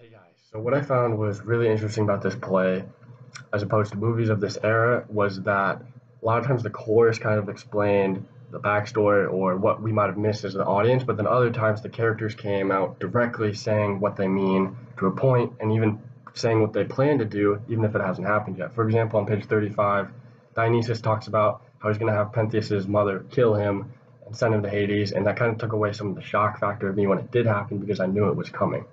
Hey guys, so what I found was really interesting about this play, as opposed to movies of this era, was that a lot of times the chorus kind of explained the backstory or what we might have missed as the audience, but then other times the characters came out directly saying what they mean to a point and even saying what they plan to do, even if it hasn't happened yet. For example, on page 35, Dionysus talks about how he's going to have Pentheus's mother kill him and send him to Hades, and that kind of took away some of the shock factor of me when it did happen because I knew it was coming.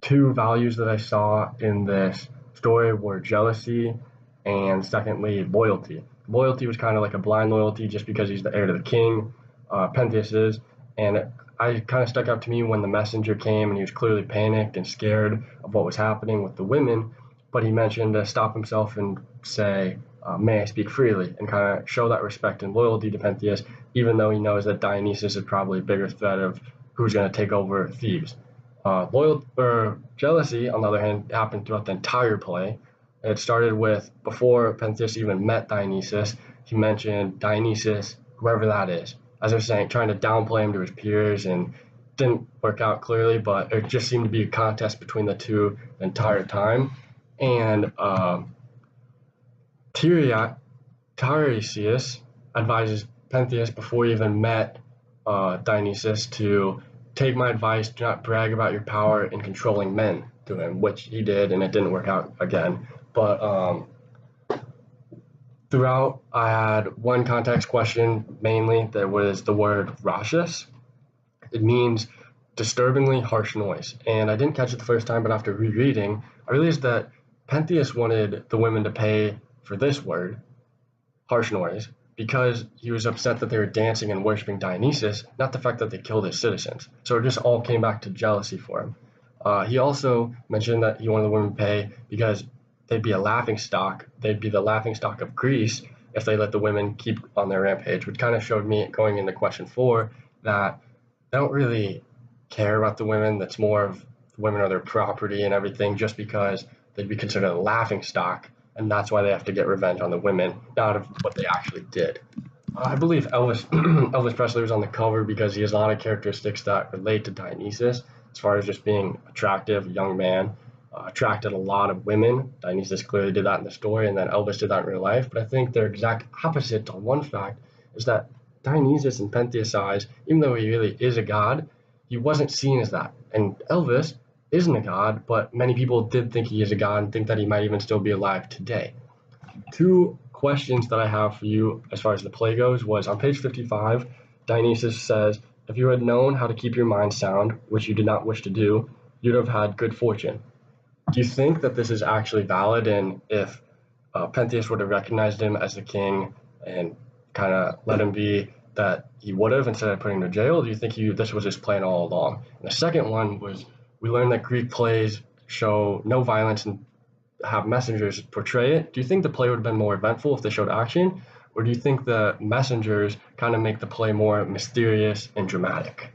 Two values that I saw in this story were jealousy and secondly loyalty. Loyalty was kind of like a blind loyalty just because he's the heir to the king, Pentheus is, and I kind of stuck out to me when the messenger came and he was clearly panicked and scared of what was happening with the women, but he mentioned to stop himself and say, "May I speak freely?" and kind of show that respect and loyalty to Pentheus, even though he knows that Dionysus is probably a bigger threat of who's going to take over Thebes. Loyal or jealousy, on the other hand, happened throughout the entire play. It started with before Pentheus even met Dionysus. He mentioned Dionysus, whoever that is, as I was saying, trying to downplay him to his peers, and didn't work out clearly. But it just seemed to be a contest between the two the entire time. And Tiresias advises Pentheus before he even met Dionysus to take my advice, do not brag about your power in controlling men to him, which he did, and it didn't work out again. But throughout, I had one context question mainly that was the word raucous. It means disturbingly harsh noise. And I didn't catch it the first time, but after rereading, I realized that Pentheus wanted the women to pay for this word, harsh noise, because he was upset that they were dancing and worshiping Dionysus, not the fact that they killed his citizens. So it just all came back to jealousy for him. He also mentioned that he wanted the women to pay because they'd be a laughing stock. They'd be the laughing stock of Greece if they let the women keep on their rampage, which kind of showed me going into question 4 that they don't really care about the women. That's more of the women are their property and everything just because they'd be considered a laughing stock, and that's why they have to get revenge on the women, not of what they actually did. I believe Elvis Elvis Presley was on the cover because he has a lot of characteristics that relate to Dionysus, as far as just being attractive, young man, attracted a lot of women. Dionysus clearly did that in the story, and then Elvis did that in real life. But I think they're exact opposites on one fact is that Dionysus in Pentheus' eyes, even though he really is a god, he wasn't seen as that. And Elvis isn't a god, but many people did think he is a god and think that he might even still be alive today. Two questions that I have for you as far as the play goes was on page 55, Dionysus says, "If you had known how to keep your mind sound, which you did not wish to do, you'd have had good fortune." Do you think that this is actually valid? And if Pentheus would have recognized him as the king and kind of let him be, that he would have instead of putting him to jail? Do you think this was his plan all along? And the second one was we learned that Greek plays show no violence and have messengers portray it. Do you think the play would have been more eventful if they showed action? Or do you think the messengers kind of make the play more mysterious and dramatic?